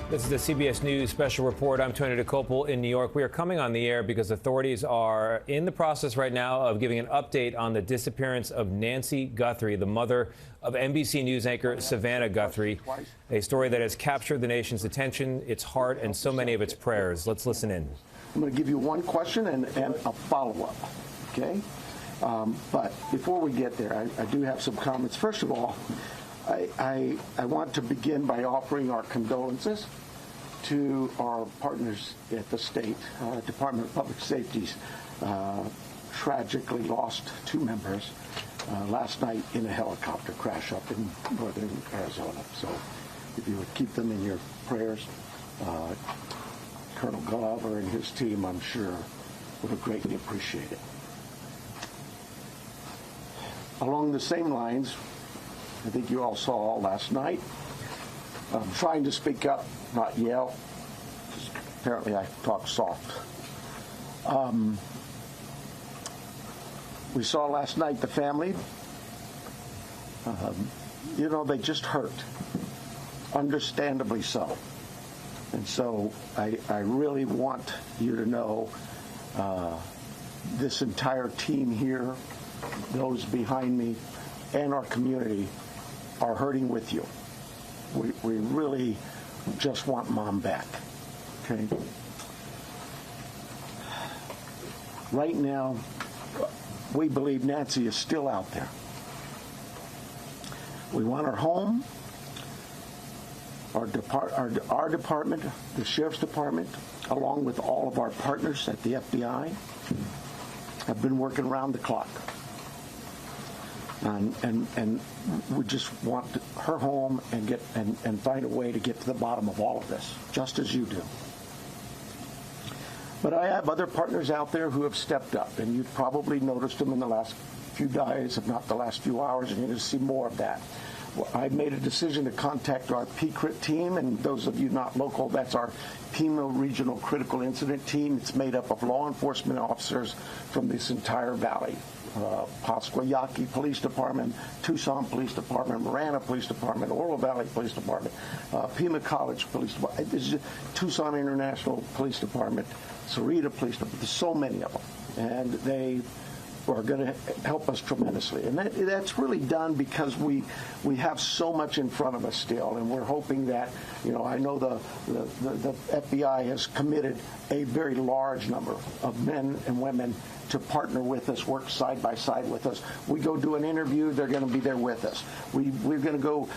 This is the CBS News Special Report. I'm Tony DeCopel in New York. We are coming on the air because authorities are in the process right now of giving an update on the disappearance of Nancy Guthrie, the mother of NBC News anchor Savannah Guthrie, a story that has captured the nation's attention, its heart, and so many of its prayers. Let's listen in. I'm going to give you one question and a follow-up, okay? But before we get there, I do have some comments. First of all, I want to begin by offering our condolences to our partners at the State Department of Public Safety's tragically lost two members last night in a helicopter crash up in northern Arizona. So if you would keep them in your prayers, Colonel Glover and his team, I'm sure, would greatly appreciate it. Along the same lines, I think you all saw last night, I'm trying to speak up, not yell, because apparently I talk soft. We saw last night the family, they just hurt, understandably so. And so I really want you to know this entire team here, those behind me, and our community are hurting with you. We really just want Mom back, okay? Right now, we believe Nancy is still out there. We want her home. Our department, the Sheriff's Department, along with all of our partners at the FBI, have been working around the clock. And we just want her home and find a way to get to the bottom of all of this, just as you do. But I have other partners out there who have stepped up, and you've probably noticed them in the last few days, if not the last few hours, and you're going to see more of that. Well, I made a decision to contact our PCRIT team, and those of you not local, that's our Pima Regional Critical Incident Team. It's made up of law enforcement officers from this entire valley. Pasquayaki Police Department, Tucson Police Department, Marana Police Department, Oro Valley Police Department, Pima College Police Department, Tucson International Police Department, Sarita Police Department. There's so many of them, and they are going to help us tremendously. And that's really done because we have so much in front of us still, and we're hoping that, I know the FBI has committed a very large number of men and women to partner with us, work side by side with us. We go do an interview, they're going to be there with us. We're going to go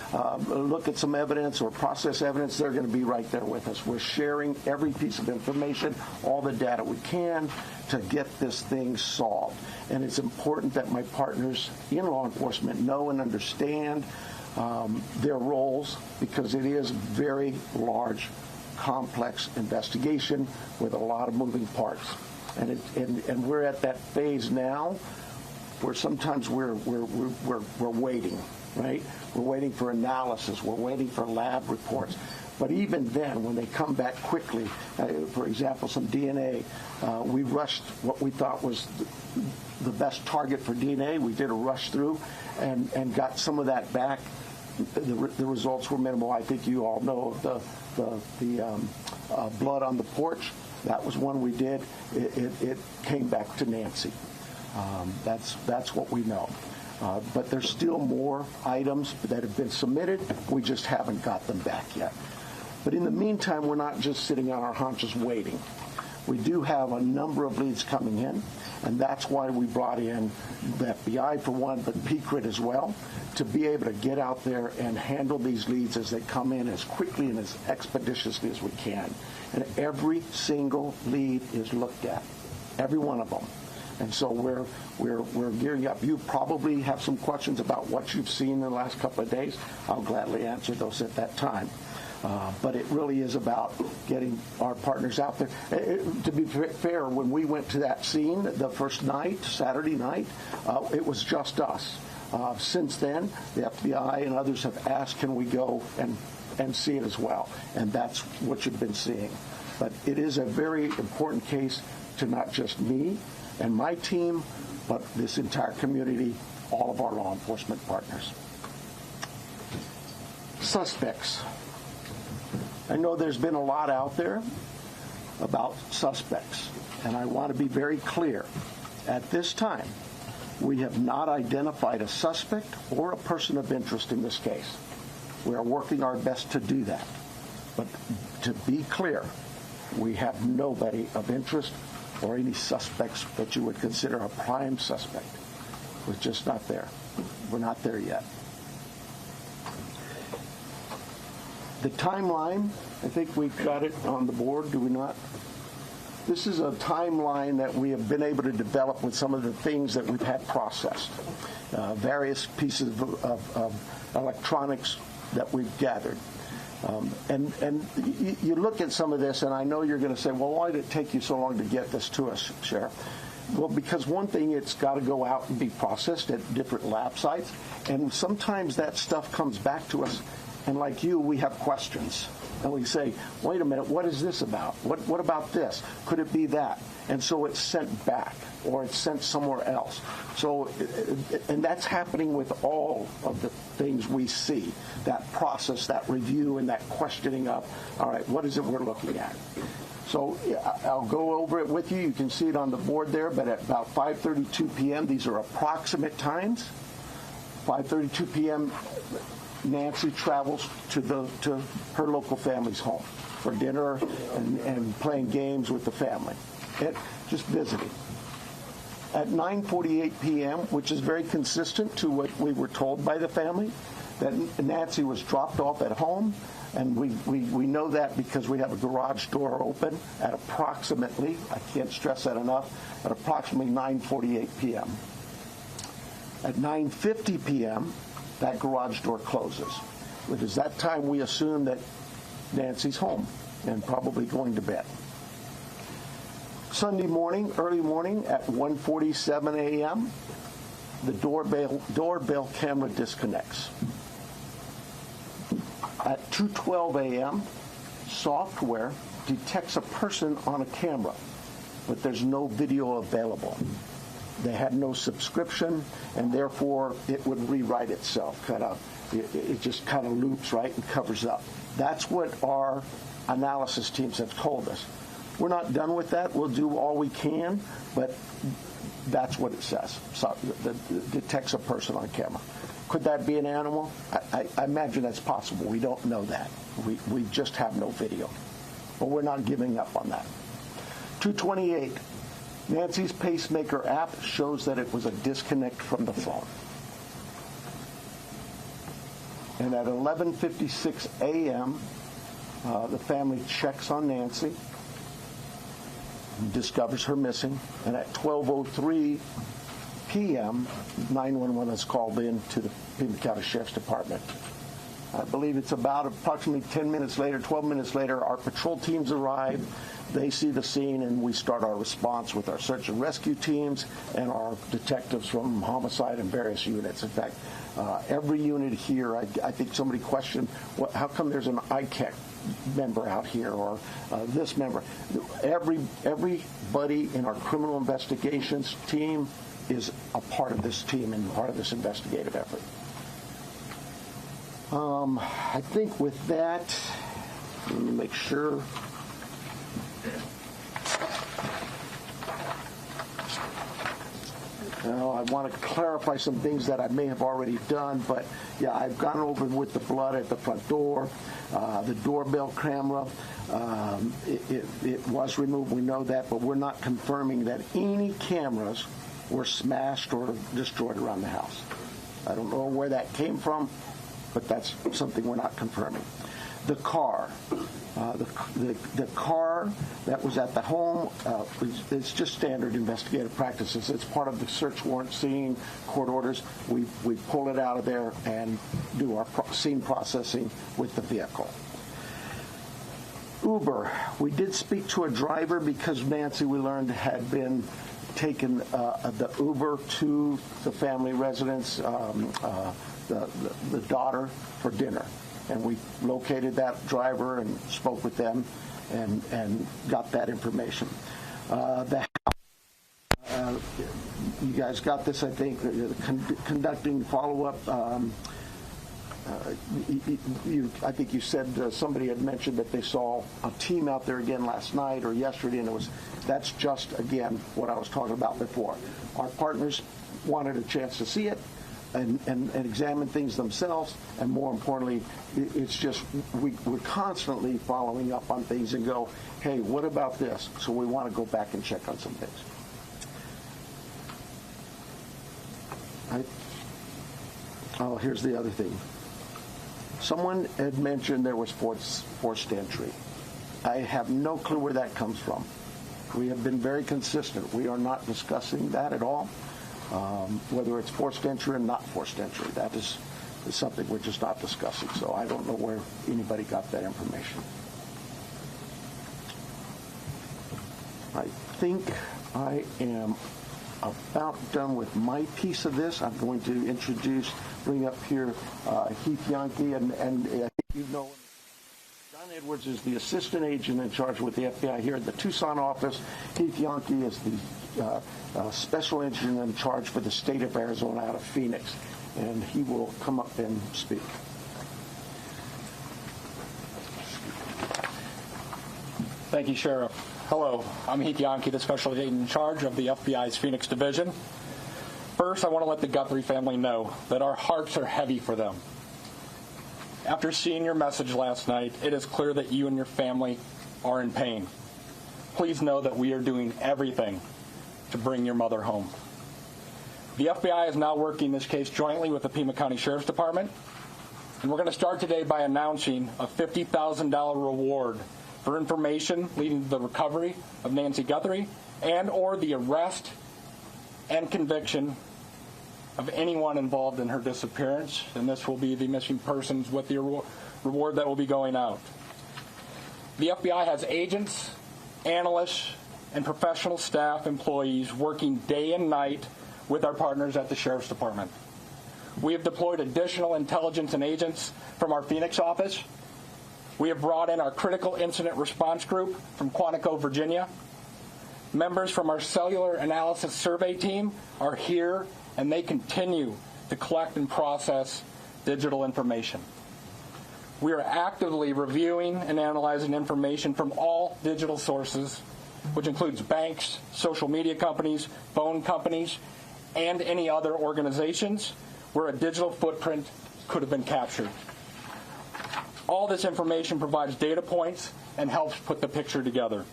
look at some evidence or process evidence, they're going to be right there with us. We're sharing every piece of information, all the data we can to get this thing solved. And it's important that my partners in law enforcement know and understand their roles, because it is a very large, complex investigation with a lot of moving parts. And we're at that phase now where sometimes we're waiting, right? We're waiting for analysis. We're waiting for lab reports. But even then, when they come back quickly, for example, some DNA, we rushed what we thought was the best target for DNA. We did a rush through and got some of that back. The results were minimal. I think you all know the blood on the porch. That was one we did. It came back to Nancy. That's what we know. But there's still more items that have been submitted. We just haven't got them back yet. But in the meantime, we're not just sitting on our haunches waiting. We do have a number of leads coming in, and that's why we brought in the FBI for one, but PCRIT as well, to be able to get out there and handle these leads as they come in as quickly and as expeditiously as we can. And every single lead is looked at, every one of them. And so we're gearing up. You probably have some questions about what you've seen in the last couple of days. I'll gladly answer those at that time. But it really is about getting our partners out there. To be fair, when we went to that scene the first night, Saturday night, it was just us. Since then, the FBI and others have asked, can we go and see it as well? And that's what you've been seeing. But it is a very important case to not just me and my team, but this entire community, all of our law enforcement partners. Suspects. I know there's been a lot out there about suspects, and I want to be very clear. At this time, we have not identified a suspect or a person of interest in this case. We are working our best to do that. But to be clear, we have nobody of interest or any suspects that you would consider a prime suspect. We're just not there. We're not there yet. The timeline, I think we've got it on the board, do we not? This is a timeline that we have been able to develop with some of the things that we've had processed. Various pieces of electronics that we've gathered. And you look at some of this, and I know you're going to say, well, why did it take you so long to get this to us, Sheriff? Well, because one thing, it's got to go out and be processed at different lab sites, and sometimes that stuff comes back to us, and like you, we have questions. And we say, wait a minute, what is this about? What about this? Could it be that? And so it's sent back, or it's sent somewhere else. So, and that's happening with all of the things we see, that process, that review, and that questioning of, all right, what is it we're looking at? So I'll go over it with you. You can see it on the board there, but at about 5:32 p.m., these are approximate times. 5:32 p.m., Nancy travels to her local family's home for dinner and playing games with the family, just visiting. At 9:48 p.m., which is very consistent to what we were told by the family, that Nancy was dropped off at home, and we know that because we have a garage door open at approximately, I can't stress that enough, at approximately 9:48 p.m. At 9:50 p.m., that garage door closes. It is that time we assume that Nancy's home and probably going to bed. Sunday morning, early morning, at 1:47 a.m., the doorbell camera disconnects. At 2:12 a.m., software detects a person on a camera, but there's no video available. They had no subscription, and therefore it would rewrite itself. It just kind of loops, right, and covers up. That's what our analysis teams have told us. We're not done with that. We'll do all we can, but that's what it says. So it detects a person on camera. Could that be an animal? I imagine that's possible. We don't know that. We just have no video. But we're not giving up on that. 2:28. Nancy's pacemaker app shows that it was a disconnect from the phone. And at 11:56 a.m., the family checks on Nancy, discovers her missing, and at 12:03 p.m., 911 is called in to the Pima County Sheriff's Department. I believe it's about approximately 10 minutes later, 12 minutes later, our patrol teams arrive. They see the scene, and we start our response with our search and rescue teams and our detectives from homicide and various units. In fact, every unit here, I think somebody questioned, how come there's an ICAC member out here or this member? Everybody in our criminal investigations team is a part of this team and part of this investigative effort. I think with that, let me make sure. Now, I want to clarify some things that I may have already done, but yeah, I've gone over with the blood at the front door, the doorbell camera. It was removed, we know that, but we're not confirming that any cameras were smashed or destroyed around the house. I don't know where that came from, but that's something we're not confirming. The car. The car that was at the home, it's just standard investigative practices. It's part of the search warrant scene, court orders. We pull it out of there and do our scene processing with the vehicle. Uber. We did speak to a driver because Nancy, we learned, had been taken the Uber to the family residence, the daughter, for dinner. And we located that driver and spoke with them and got that information. The house, you guys got this, I think, conducting follow-up I think you said somebody had mentioned that they saw a team out there again last night or yesterday, and that's just, again, what I was talking about before. Our partners wanted a chance to see it and examine things themselves, and more importantly, it's just we're constantly following up on things and go, hey, what about this? So we want to go back and check on some things. Oh, here's the other thing. Someone had mentioned there was forced entry. I have no clue where that comes from. We have been very consistent. We are not discussing that at all. Whether it's forced entry or not forced entry, that is something we're just not discussing. So I don't know where anybody got that information. I think I am about done with my piece of this. I'm going to bring up here Heath Yankee, and I think you know him. John Edwards is the assistant agent in charge with the FBI here at the Tucson office. Heath Yankee is the special agent in charge for the state of Arizona out of Phoenix, and he will come up and speak. Thank you, Sheriff. Hello, I'm Heath Yankee, the special agent in charge of the FBI's Phoenix Division. First, I want to let the Guthrie family know that our hearts are heavy for them. After seeing your message last night, it is clear that you and your family are in pain. Please know that we are doing everything to bring your mother home. The FBI is now working this case jointly with the Pima County Sheriff's Department, and we're going to start today by announcing a $50,000 reward for information leading to the recovery of Nancy Guthrie and or the arrest and conviction of anyone involved in her disappearance, and this will be the missing persons with the reward that will be going out. The FBI has agents, analysts, and professional staff employees working day and night with our partners at the Sheriff's Department. We have deployed additional intelligence and agents from our Phoenix office. We have brought in our Critical Incident Response Group from Quantico, Virginia. Members from our Cellular Analysis Survey team are here, and they continue to collect and process digital information. We are actively reviewing and analyzing information from all digital sources, which includes banks, social media companies, phone companies, and any other organizations where a digital footprint could have been captured. All this information provides data points and helps put the picture together.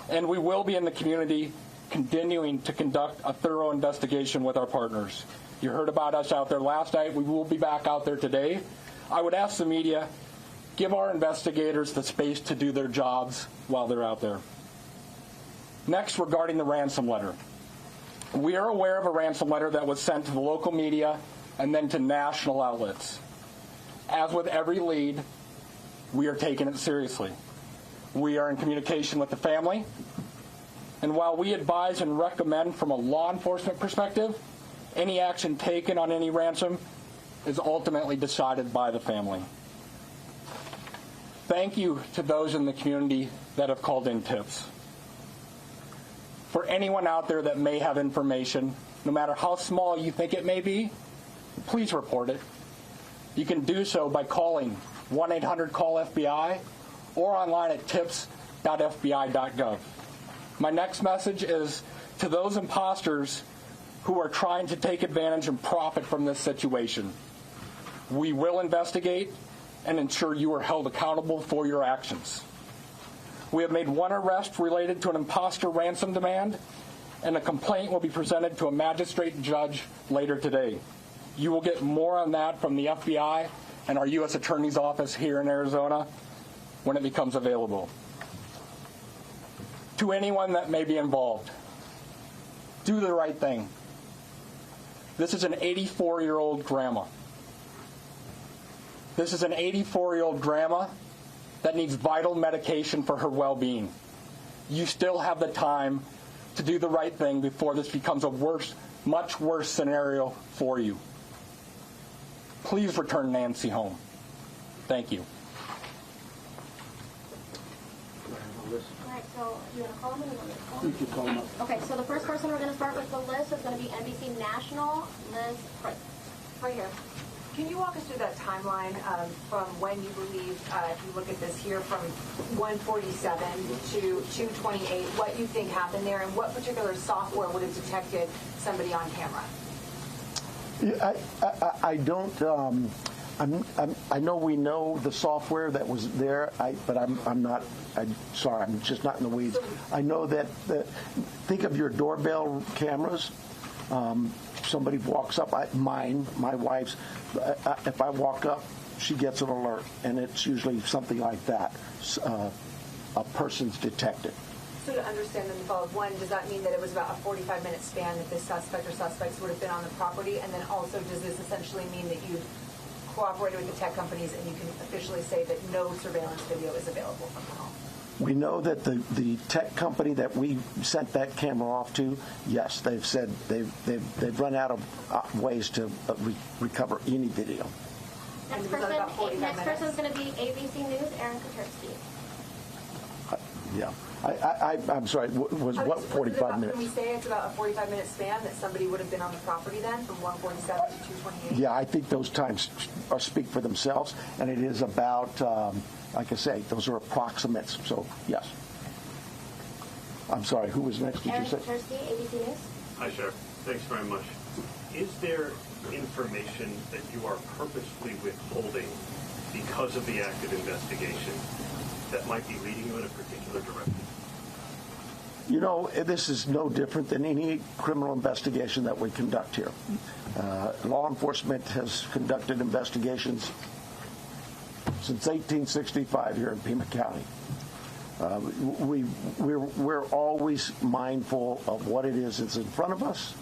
And we will be in the community continuing to conduct a thorough investigation with our partners. You heard about us out there last night. We will be back out there today. I would ask the media, give our investigators the space to do their jobs while they're out there. Next, regarding the ransom letter. We are aware of a ransom letter that was sent to the local media and then to national outlets. As with every lead, we are taking it seriously. We are in communication with the family, and while we advise and recommend from a law enforcement perspective, any action taken on any ransom is ultimately decided by the family. Thank you to those in the community that have called in tips. For anyone out there that may have information, no matter how small you think it may be, please report it. You can do so by calling 1-800-CALL-FBI or online at tips.fbi.gov. My next message is to those imposters who are trying to take advantage and profit from this situation. We will investigate and ensure you are held accountable for your actions. We have made one arrest related to an imposter ransom demand, and a complaint will be presented to a magistrate judge later today. You will get more on that from the FBI and our U.S. Attorney's Office here in Arizona when it becomes available. To anyone that may be involved, do the right thing. This is an 84-year-old grandma. This is an 84-year-old grandma that needs vital medication for her well-being. You still have the time to do the right thing before this becomes a much worse scenario for you. Please return Nancy home. Thank you. All right, so you want to call them or you want me to call them? You can call them up. Okay, so the first person we're going to start with the list is going to be NBC National, Liz Prince. Right here. Can you walk us through that timeline from when you believe, if you look at this here, from 147 to 228, what you think happened there, and what particular software would have detected somebody on camera? I don't. I know we know the software that was there, but I'm not. Sorry, I'm just not in the weeds. I know that. Think of your doorbell cameras. Somebody walks up. My wife's. If I walk up, she gets an alert, and it's usually something like that. A person's detected. So to understand the follow-up, one, does that mean that it was about a 45-minute span that this suspect or suspects would have been on the property? And then also, does this essentially mean that you've cooperated with the tech companies and you can officially say that no surveillance video is available from the home? We know that the tech company that we sent that camera off to, yes, they've said they've run out of ways to recover any video. Next person's going to be ABC News, Aaron Katersky. Yeah. I'm sorry, was what 45 minutes? Can we say it's about a 45-minute span that somebody would have been on the property then, from 147 to 228? Yeah, I think those times speak for themselves, and it is about, like I say, those are approximates, so yes. I'm sorry, who was next, did you say? Aaron Katersky, ABC News. Hi, Sheriff. Thanks very much. Is there information that you are purposefully withholding because of the active investigation that might be leading you in a particular direction? You know, this is no different than any criminal investigation that we conduct here. Law enforcement has conducted investigations since 1865 here in Pima County. We're always mindful of what it is that's in front of us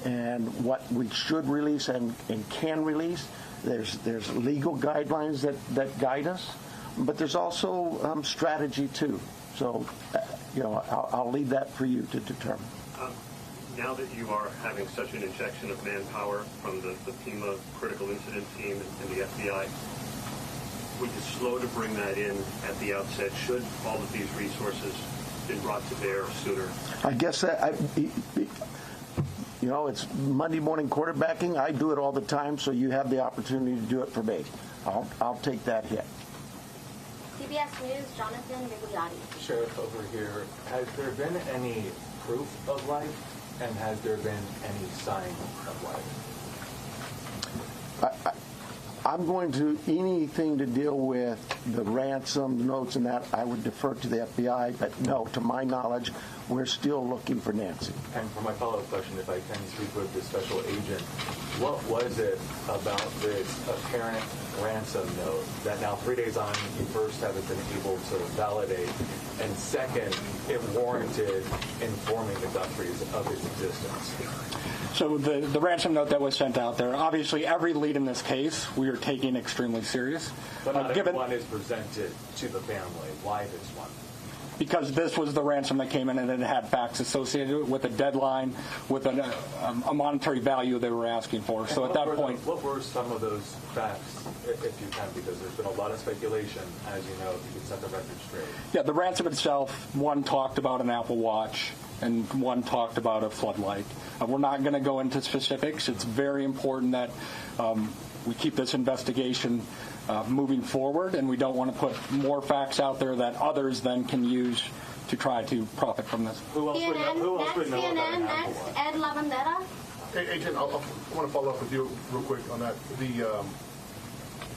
and what we should release and can release. There's legal guidelines that guide us, but there's also strategy too. So, you know, I'll leave that for you to determine. Now that you are having such an injection of manpower from the Pima Critical Incident Team and the FBI, would you slow to bring that in at the outset? Should all of these resources been brought to bear sooner? I guess that, you know, it's Monday morning quarterbacking. I do it all the time, so you have the opportunity to do it for me. I'll take that hit. CBS News, Jonathan Vigliotti. Sheriff, over here, has there been any proof of life, and has there been any sign of life? I'm going to, anything to deal with the ransom notes and that, I would defer to the FBI, but no, to my knowledge, we're still looking for Nancy. And for my follow-up question, if I can speak with the special agent, what was it about this apparent ransom note that now 3 days on, you first haven't been able to validate, and second, it warranted informing the Guthries of its existence? So the ransom note that was sent out there, obviously every lead in this case we are taking extremely serious. But not everyone is presented to the family. Why this one? Because this was the ransom that came in and it had facts associated with a deadline, with a monetary value they were asking for. So at that point... What were some of those facts, if you can, because there's been a lot of speculation, as you know, if you could set the record straight. Yeah, the ransom itself, one talked about an Apple Watch, and one talked about a floodlight. We're not going to go into specifics. It's very important that we keep this investigation moving forward, and we don't want to put more facts out there that others then can use to try to profit from this. Who else would know about an Apple Next, Watch? Ed Lavandera. Hey, Agent, I want to follow up with you real quick on that.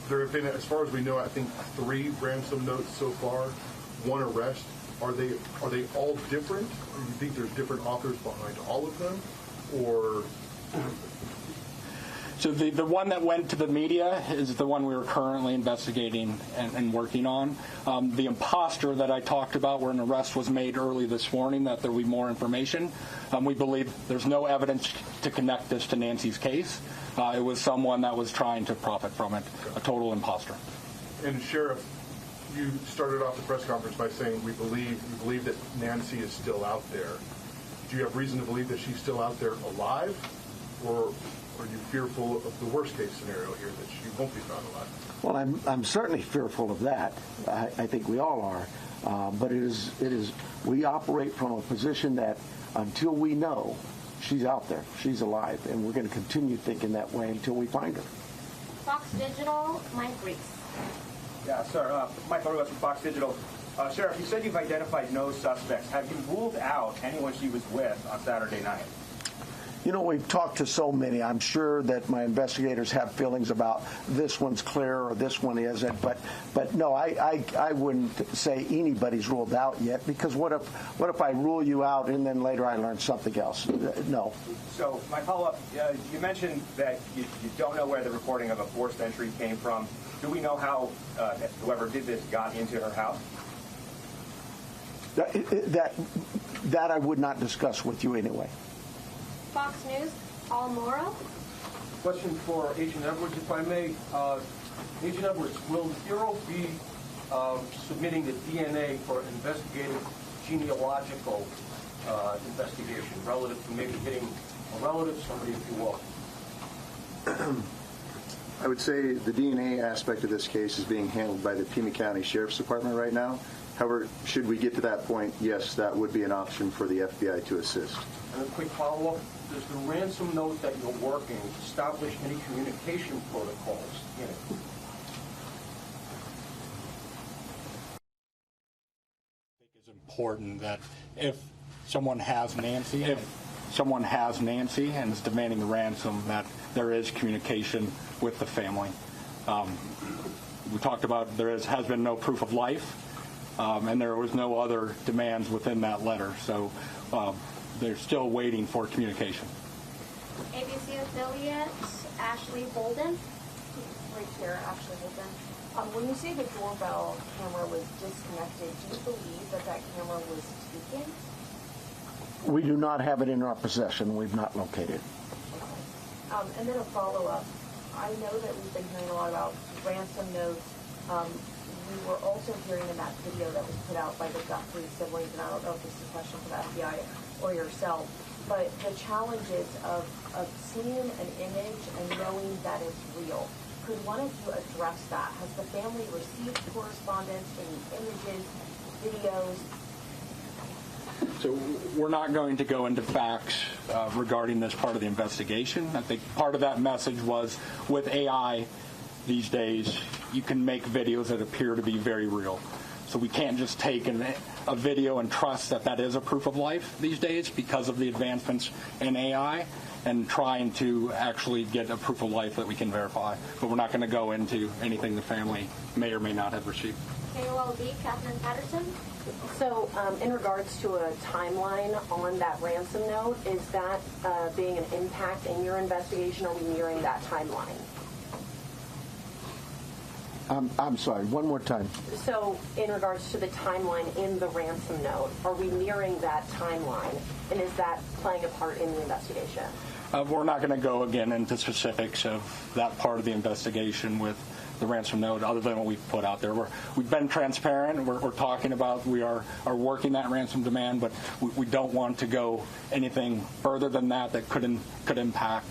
There have been, as far as we know, I think 3 ransom notes so far, 1 arrest. Are they all different? Or do you think there's different authors behind all of them? Or... So the one that went to the media is the one we were currently investigating and working on. The imposter that I talked about, where an arrest was made early this morning, that there will be more information. We believe there's no evidence to connect this to Nancy's case. It was someone that was trying to profit from it, a total imposter. And Sheriff, you started off the press conference by saying you believe that Nancy is still out there. Do you have reason to believe that she's still out there alive, or are you fearful of the worst case scenario here, that she won't be found alive? Well, I'm certainly fearful of that. I think we all are. But it is we operate from a position that until we know she's out there, she's alive, and we're going to continue thinking that way until we find her. Fox Digital, Mike Reese. Yeah, sir. Mike Reese from Fox Digital. Sheriff, you said you've identified no suspects. Have you ruled out anyone she was with on Saturday night? You know, we've talked to so many. I'm sure that my investigators have feelings about this one's clear or this one isn't. But no, I wouldn't say anybody's ruled out yet, because what if I rule you out and then later I learn something else? No. So my follow-up, you mentioned that you don't know where the reporting of a forced entry came from. Do we know how whoever did this got into her house? That I would not discuss with you anyway. Fox News, Paul Morrow. Question for Agent Edwards, if I may. Agent Edwards, will the Bureau be submitting the DNA for investigative genealogical investigation relative to maybe hitting a relative, somebody, if you will? I would say the DNA aspect of this case is being handled by the Pima County Sheriff's Department right now. However, should we get to that point, yes, that would be an option for the FBI to assist. And a quick follow-up, does the ransom note that you're working establish any communication protocols in it? I think it's important that if someone has Nancy and is demanding the ransom, that there is communication with the family. We talked about has been no proof of life, and there was no other demands within that letter. So they're still waiting for communication. ABC affiliate, Ashley Holden. Right here, Ashley Holden. When you say the doorbell camera was disconnected, do you believe that camera was taken? We do not have it in our possession. We've not located it. And then a follow-up. I know that we've been hearing a lot about ransom notes. We were also hearing in that video that was put out by the Guthrie siblings, and I don't know if this is a question for the FBI or yourself, but the challenges of seeing an image and knowing that it's real. Could one of you address that? Has the family received correspondence, any images, videos? So we're not going to go into facts regarding this part of the investigation. I think part of that message was with AI these days, you can make videos that appear to be very real. So we can't just take a video and trust that is a proof of life these days because of the advancements in AI and trying to actually get a proof of life that we can verify. But we're not going to go into anything the family may or may not have received. KOLD, Catherine Patterson. So in regards to a timeline on that ransom note, is that being an impact in your investigation? Are we nearing that timeline? I'm sorry, one more time. So in regards to the timeline in the ransom note, are we nearing that timeline? And is that playing a part in the investigation? We're not going to go again into specifics of that part of the investigation with the ransom note other than what we've put out there. We've been transparent. We're talking about we are working that ransom demand, but we don't want to go anything further than that could impact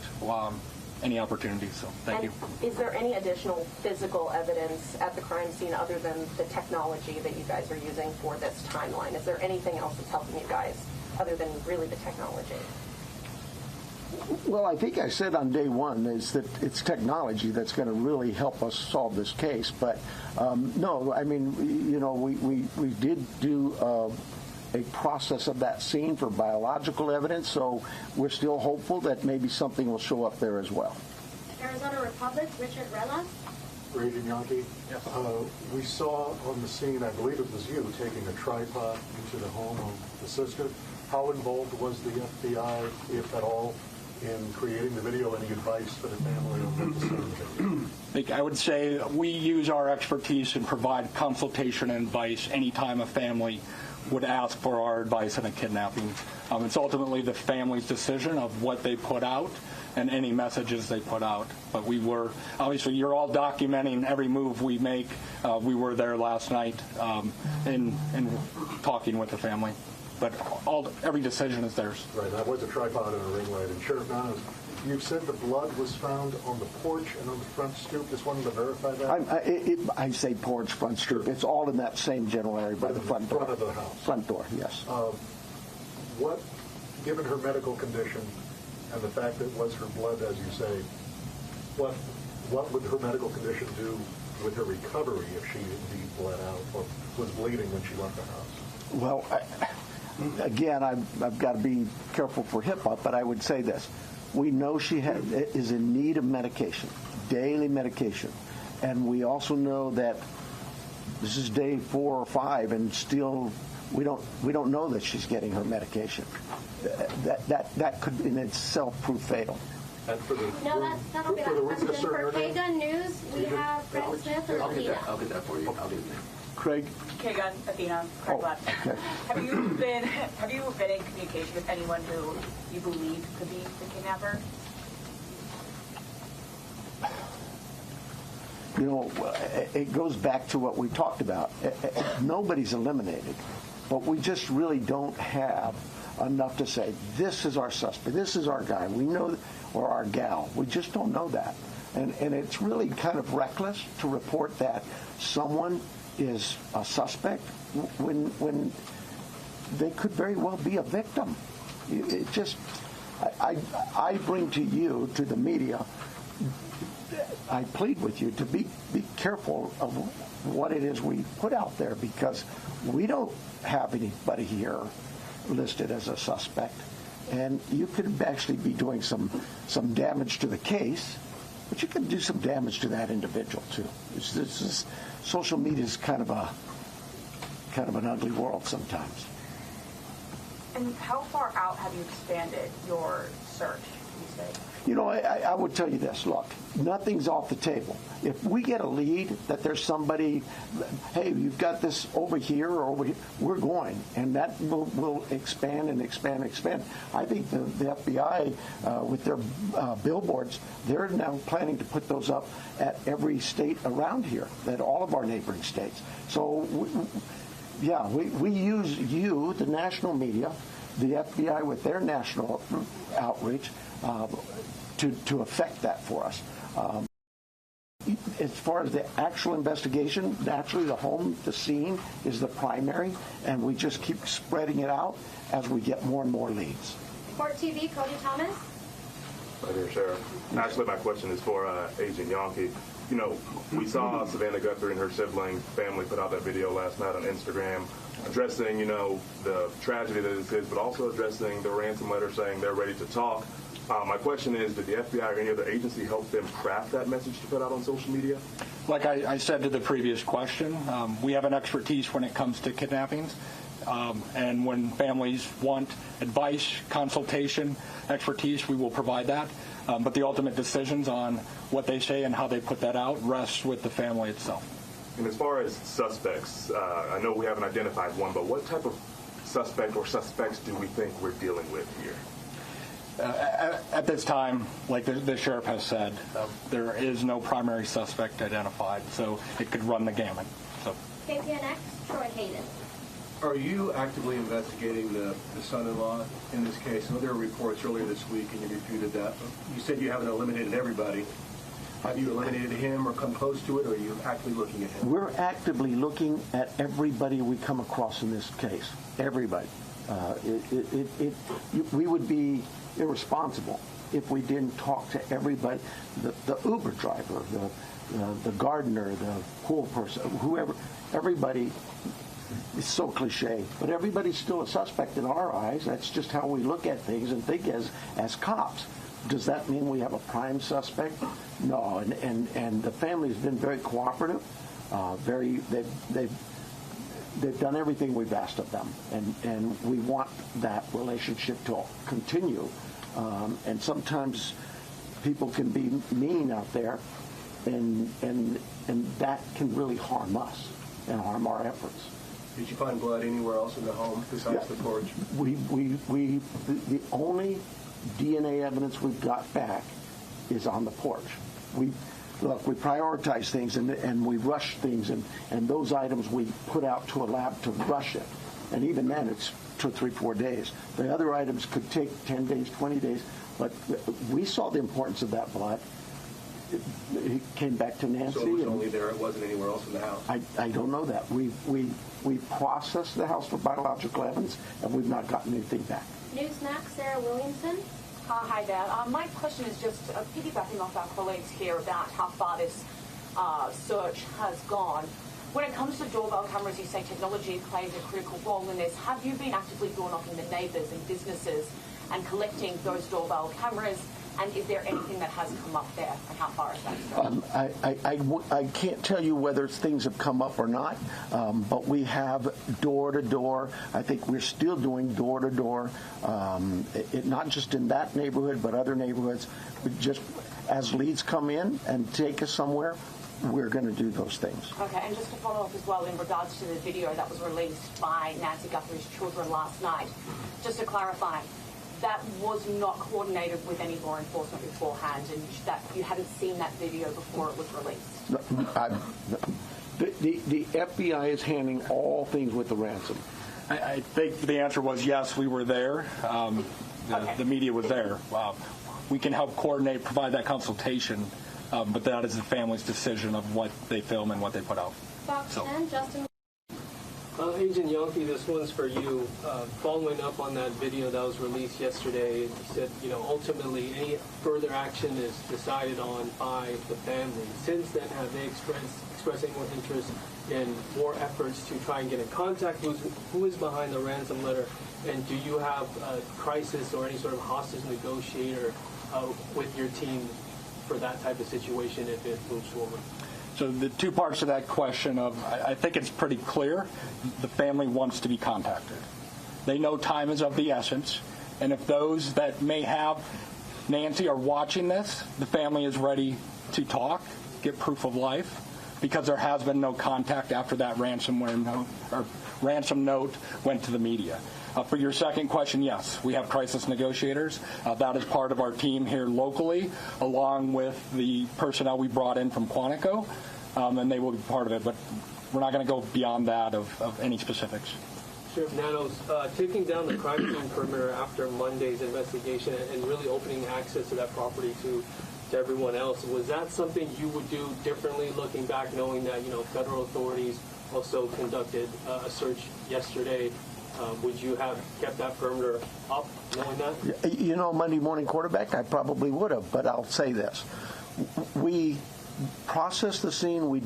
any opportunities. So thank you. Is there any additional physical evidence at the crime scene other than the technology that you guys are using for this timeline? Is there anything else that's helping you guys other than really the technology? Well, I think I said on day one is that it's technology that's going to really help us solve this case. But no, I mean, you know, we did do a process of that scene for biological evidence, so we're still hopeful that maybe something will show up there as well. Arizona Republic, Richard Rella. Agent Yankee, yes. We saw on the scene, I believe it was you, taking a tripod into the home of the sister. How involved was the FBI, if at all, in creating the video? Any advice for the family on what to say? I would say we use our expertise and provide consultation and advice anytime a family would ask for our advice in a kidnapping. It's ultimately the family's decision of what they put out and any messages they put out. But we were, obviously, you're all documenting every move we make. We were there last night in talking with the family. But every decision is theirs. Right, that was a tripod and a ring light. And Sheriff Manos, you said the blood was found on the porch and on the front stoop. Just wanted to verify that? I say porch, front stoop. It's all in that same general area by the front door. Front of the house. Front door, yes. What, given her medical condition and the fact that it was her blood, as you say, what what would her medical condition do with her recovery if she indeed bled out or was bleeding when she left the house? Well, again, I've got to be careful for HIPAA, but I would say this. We know she is in need of medication, daily medication. And we also know that this is day 4 or 5, and still we don't know that she's getting her medication. That could in itself prove fatal. And for the that'll be the question. For KGUN News, we have Craig Smith or Athena. I'll get that for you. I'll do it. Craig? KGUN, Athena, Craig left. Okay. Have you been in communication with anyone who you believe could be the kidnapper? You know, it goes back to what we talked about. Nobody's eliminated, but we just really don't have enough to say, this is our suspect, this is our guy, we know, or our gal. We just don't know that. And it's really kind of reckless to report that someone is a suspect when they could very well be a victim. It just, I bring to you, to the media, I plead with you to be careful of what it is we put out there, because we don't have anybody here listed as a suspect, and you could actually be doing some damage to the case, but you can do some damage to that individual too. Social media is kind of an ugly world sometimes. And how far out have you expanded your search, you say? You know, I would tell you this. Look, nothing's off the table. If we get a lead that there's somebody, hey, you've got this over here or over here, we're going. And that will expand and expand and expand. I think the FBI, with their billboards, they're now planning to put those up at every state around here, at all of our neighboring states. So, we use you, the national media, the FBI with their national outreach, to affect that for us. As far as the actual investigation, naturally the scene is the primary, and we just keep spreading it out as we get more and more leads. Court TV, Cody Thomas. Hi there, Sheriff. Actually, my question is for Agent Yankee. You know, we saw Savannah Guthrie and her sibling family put out that video last night on Instagram addressing, you know, the tragedy that this is, but also addressing the ransom letter saying they're ready to talk. My question is, did the FBI or any other agency help them craft that message to put out on social media? Like I said to the previous question, we have an expertise when it comes to kidnappings. And when families want advice, consultation, expertise, we will provide that. But the ultimate decisions on what they say and how they put that out rests with the family itself. And as far as suspects, I know we haven't identified one, but what type of suspect or suspects do we think we're dealing with here? At this time, like the sheriff has said, there is no primary suspect identified, so it could run the gamut. So. KPNX, Troy Hayden. Are you actively investigating the son-in-law in this case? I know there were reports earlier this week, and you refuted that. You said you haven't eliminated everybody. Have you eliminated him or come close to it, or are you actively looking at him? We're actively looking at everybody we come across in this case. Everybody. We would be irresponsible if we didn't talk to everybody, the Uber driver, the gardener, the pool person, whoever, everybody. It's so cliche, but everybody's still a suspect in our eyes. That's just how we look at things and think as cops. Does that mean we have a prime suspect? No, and the family's been very cooperative. They've done everything we've asked of them, and we want that relationship to continue. And sometimes people can be mean out there, and that can really harm us and harm our efforts. Did you find blood anywhere else in the home besides the porch? The only DNA evidence we've got back is on the porch. We prioritize things and we rush things, and those items we put out to a lab to rush it. And even then, it's 2, 3, 4 days. The other items could take 10 days, 20 days, but we saw the importance of that blood. It came back to Nancy. So it was only there, it wasn't anywhere else in the house? I don't know that. We processed the house for biological evidence, and we've not gotten anything back. Newsmax, Sarah Williamson. Hi there. My question is just piggybacking off our colleagues here about how far this search has gone. When it comes to doorbell cameras, you say technology plays a critical role in this. Have you been actively door-knocking the neighbours and businesses and collecting those doorbell cameras? And is there anything that has come up there, and how far is that? I can't tell you whether things have come up or not, but we have door-to-door. I think we're still doing door-to-door, not just in that neighborhood, but other neighborhoods. Just as leads come in and take us somewhere, we're going to do those things. Okay, and just to follow up as well in regards to the video that was released by Nancy Guthrie's children last night, just to clarify, that was not coordinated with any law enforcement beforehand, and that you hadn't seen that video before it was released? The FBI is handling all things with the ransom. I think the answer was yes, we were there. The media was there. We can help coordinate, provide that consultation, but that is the family's decision of what they film and what they put out. Fox 10, Justin. Agent Yonke, this one's for you. Following up on that video that was released yesterday, you said, ultimately any further action is decided on by the family. Since then, have they expressed any more interest in more efforts to try and get in contact? Who is behind the ransom letter? And do you have a crisis or any sort of hostage negotiator with your team for that type of situation if it moves forward? So the two parts to that question I think it's pretty clear. The family wants to be contacted. They know time is of the essence. And if those that may have Nancy are watching this, the family is ready to talk, get proof of life, because there has been no contact after that ransom note went to the media. For your second question, yes, we have crisis negotiators. That is part of our team here locally, along with the personnel we brought in from Quantico, and they will be part of it. But we're not going to go beyond that of any specifics. Sheriff Nanos, taking down the crime scene perimeter after Monday's investigation and really opening access to that property to everyone else, was that something you would do differently looking back, knowing that federal authorities also conducted a search yesterday? Would you have kept that perimeter up, knowing that? Monday morning quarterback, I probably would have, but I'll say this. We processed the scene. We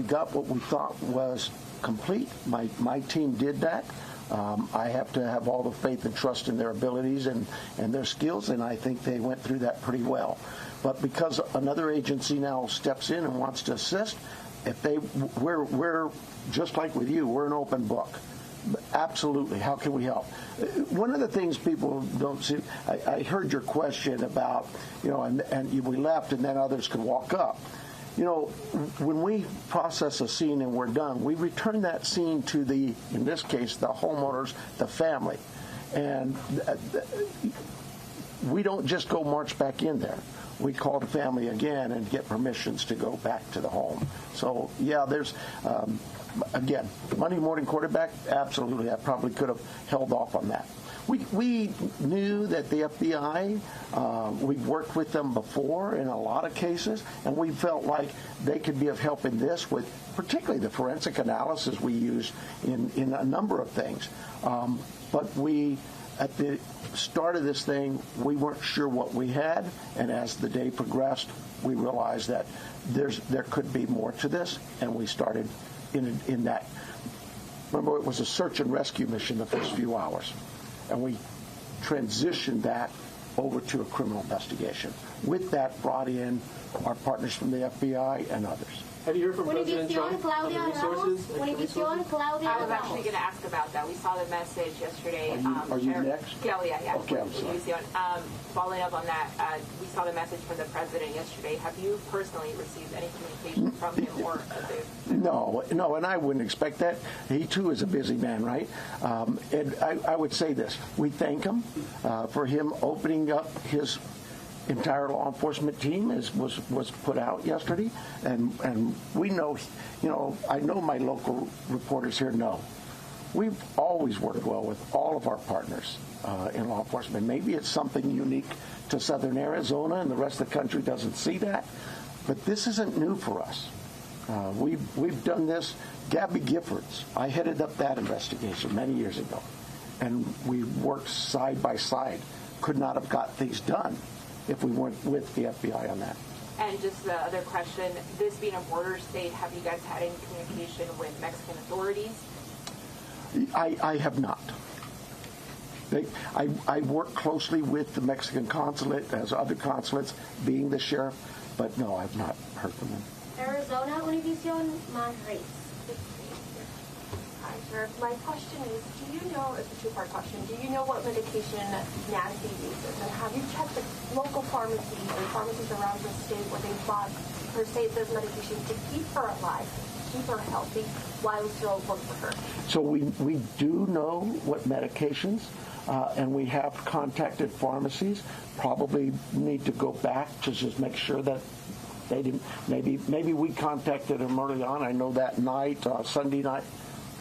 got what we thought was complete. My team did that. I have to have all the faith and trust in their abilities and their skills, and I think they went through that pretty well. But because another agency now steps in and wants to assist, we're just like with you, we're an open book. Absolutely. How can we help? One of the things people don't see, I heard your question about, and we left and then others could walk up. When we process a scene and we're done, we return that scene to in this case, the homeowners, the family. And we don't just go march back in there. We call the family again and get permissions to go back to the home. So, yeah, there's... Again, Monday morning quarterback, absolutely. I probably could have held off on that. We knew that the FBI, we've worked with them before in a lot of cases, and we felt like they could be of help in this with particularly the forensic analysis we use in a number of things. But at the start of this thing, we weren't sure what we had, and as the day progressed, we realized that there could be more to this, and we started in that. Remember, it was a search and rescue mission the first few hours, and we transitioned that over to a criminal investigation. With that, brought in our partners from the FBI and others. Have you heard from President Trump on the resources? I was actually going to ask about that. We saw the message yesterday. Are you next? Yeah. Okay, I'm sorry. Following up on that, we saw the message from the president yesterday. Have you personally received any communication from him or No, and I wouldn't expect that. He, too, is a busy man, right? And I would say this. We thank him for him opening up his entire law enforcement team was put out yesterday, and we know, I know my local reporters here know. We've always worked well with all of our partners in law enforcement. Maybe it's something unique to Southern Arizona, and the rest of the country doesn't see that, but this isn't new for us. We've done this. Gabby Giffords, I headed up that investigation many years ago, and we worked side by side, could not have got things done if we weren't with the FBI on that. And just the other question, this being a border state, have you guys had any communication with Mexican authorities? I have not. I work closely with the Mexican consulate, as other consulates, being the sheriff, but no, I've not heard from them. Arizona Univision Madrid. Hi, Sheriff. My question is, do you know, it's a two-part question, do you know what medication Nancy uses? And have you checked the local pharmacies and pharmacies around the state where they bought her state this medication to keep her alive, keep her healthy, while still look for her? So we do know what medications, and we have contacted pharmacies. Probably need to go back to just make sure that they didn't. Maybe we contacted them early on. I know that night, Sunday night.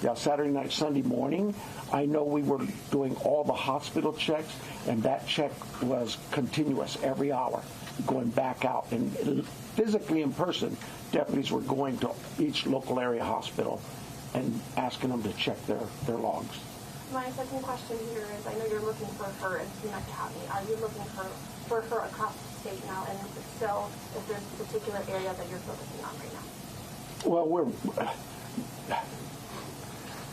Yeah, Saturday night, Sunday morning, I know we were doing all the hospital checks, and that check was continuous every hour, going back out. And physically in person, deputies were going to each local area hospital and asking them to check their logs. My second question here is, I know you're looking for her in Pima County. Are you looking for her across the state now? And if so, is there a particular area that you're focusing on right now? Well,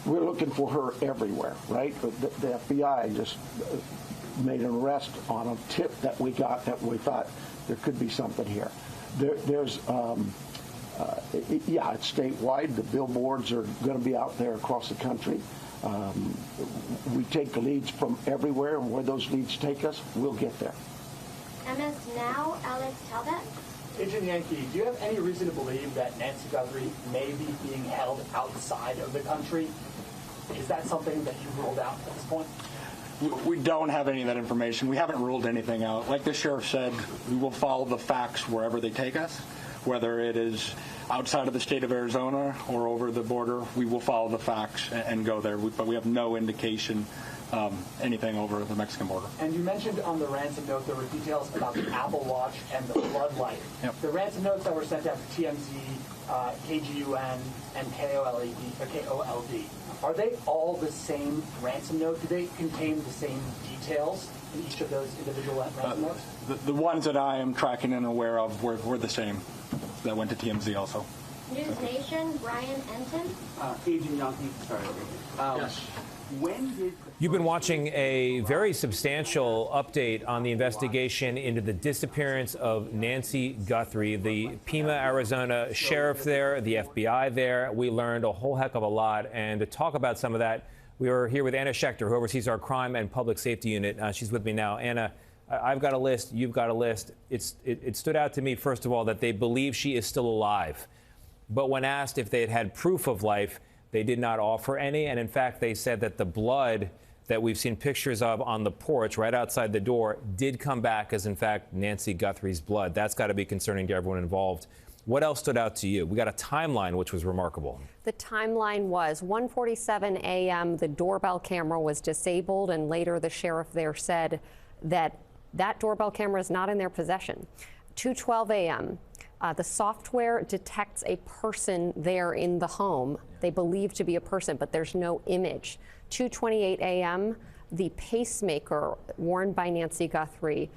we're looking for her everywhere, right? The FBI just made an arrest on a tip that we got that we thought there could be something here. It's statewide. The billboards are going to be out there across the country. We take the leads from everywhere, and where those leads take us, we'll get there. MS Now, Alex Talbot. Agent Yankee, do you have any reason to believe that Nancy Guthrie may be being held outside of the country? Is that something that you ruled out at this point? We don't have any of that information. We haven't ruled anything out. Like the sheriff said, we will follow the facts wherever they take us, whether it is outside of the state of Arizona or over the border. We will follow the facts and go there, but we have no indication anything over the Mexican border. And you mentioned on the ransom note there were details about the Apple Watch and the floodlight. Yep. The ransom notes that were sent out to TMZ, KGUN, and KOLD, are they all the same ransom note? Do they contain the same details in each of those individual ransom notes? The ones that I am tracking and aware of were the same that went to TMZ also. News Nation, Brian Enton. Agent Yankee, sorry. Yes. When did You've been watching a very substantial update on the investigation into the disappearance of Nancy Guthrie, the Pima, Arizona sheriff there, the FBI there. We learned a whole heck of a lot. And to talk about some of that, we are here with Anna Schechter, who oversees our crime and public safety unit. She's with me now. Anna, I've got a list. You've got a list. It stood out to me, first of all, that they believe she is still alive. But when asked if they had proof of life, they did not offer any. And in fact, they said that the blood that we've seen pictures of on the porch right outside the door did come back as, in fact, Nancy Guthrie's blood. That's got to be concerning to everyone involved. What else stood out to you? We got a timeline, which was remarkable. The timeline was 1:47 a.m. The doorbell camera was disabled, and later the sheriff there said that that doorbell camera is not in their possession. 2:12 a.m. The software detects a person there in the home. They believe to be a person, but there's no image. 2:28 a.m. The pacemaker worn by Nancy Guthrie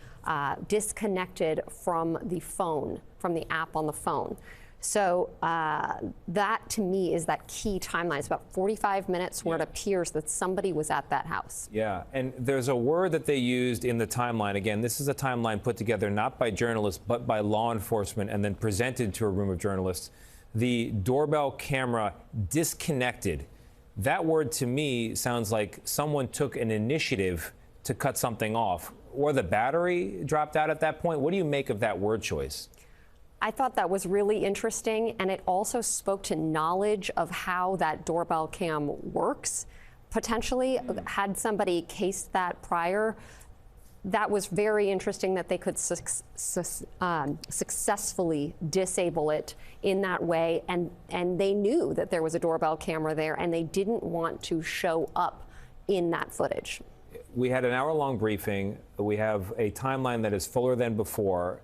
disconnected from the phone, from the app on the phone. So that, to me, is that key timeline. It's about 45 minutes where it appears that somebody was at that house. Yeah, and there's a word that they used in the timeline. Again, this is a timeline put together not by journalists, but by law enforcement, and then presented to a room of journalists. The doorbell camera disconnected. That word, to me, sounds like someone took an initiative to cut something off, or the battery dropped out at that point. What do you make of that word choice? I thought that was really interesting, and it also spoke to knowledge of how that doorbell cam works. Potentially, had somebody cased that prior, that was very interesting that they could successfully disable it in that way, and they knew that there was a doorbell camera there, and they didn't want to show up in that footage. We had an hour-long briefing. We have a timeline that is fuller than before.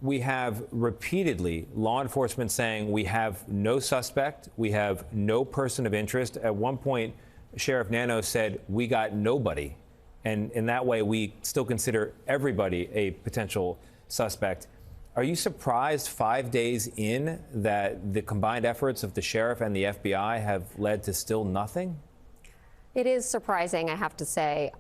We have repeatedly law enforcement saying we have no suspect, we have no person of interest. At one point, Sheriff Nano said, we got nobody. And in that way, we still consider everybody a potential suspect. Are you surprised 5 days in that the combined efforts of the sheriff and the FBI have led to still nothing? It is surprising, I have to say.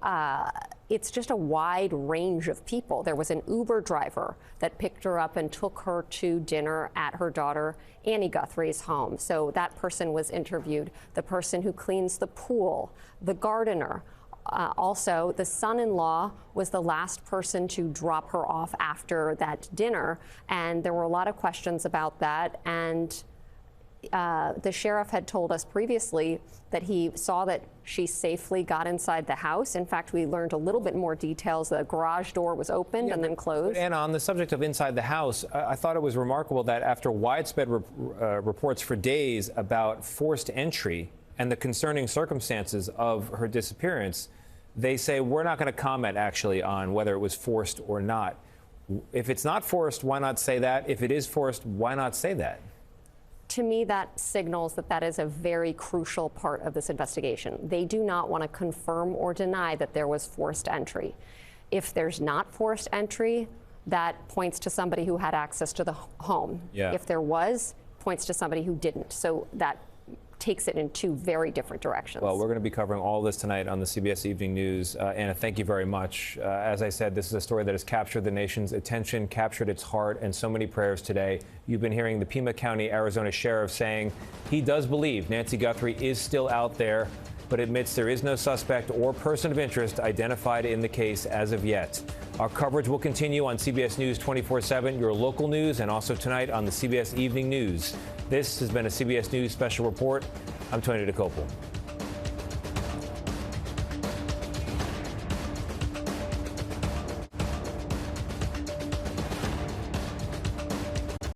It's just a wide range of people. There was an Uber driver that picked her up and took her to dinner at her daughter Annie Guthrie's home. So that person was interviewed. The person who cleans the pool, the gardener. Also, the son-in-law was the last person to drop her off after that dinner. And there were a lot of questions about that. And the sheriff had told us previously that he saw that she safely got inside the house. In fact, we learned a little bit more details. The garage door was opened and then closed. And on the subject of inside the house, I thought it was remarkable that after widespread reports for days about forced entry and the concerning circumstances of her disappearance, they say we're not going to comment actually on whether it was forced or not. If it's not forced, why not say that? If it is forced, why not say that? To me, that signals that that is a very crucial part of this investigation. They do not want to confirm or deny that there was forced entry. If there's not forced entry, that points to somebody who had access to the home. Yeah. If there was, points to somebody who didn't. So that takes it in two very different directions. Well, we're going to be covering all this tonight on the CBS Evening News. Anna, thank you very much. As I said, this is a story that has captured the nation's attention, captured its heart, and so many prayers today. You've been hearing the Pima County, Arizona sheriff saying he does believe Nancy Guthrie is still out there, but admits there is no suspect or person of interest identified in the case as of yet. Our coverage will continue on CBS News 24/7, your local news, and also tonight on the CBS Evening News. This has been a CBS News Special Report. I'm Tony DeCopel.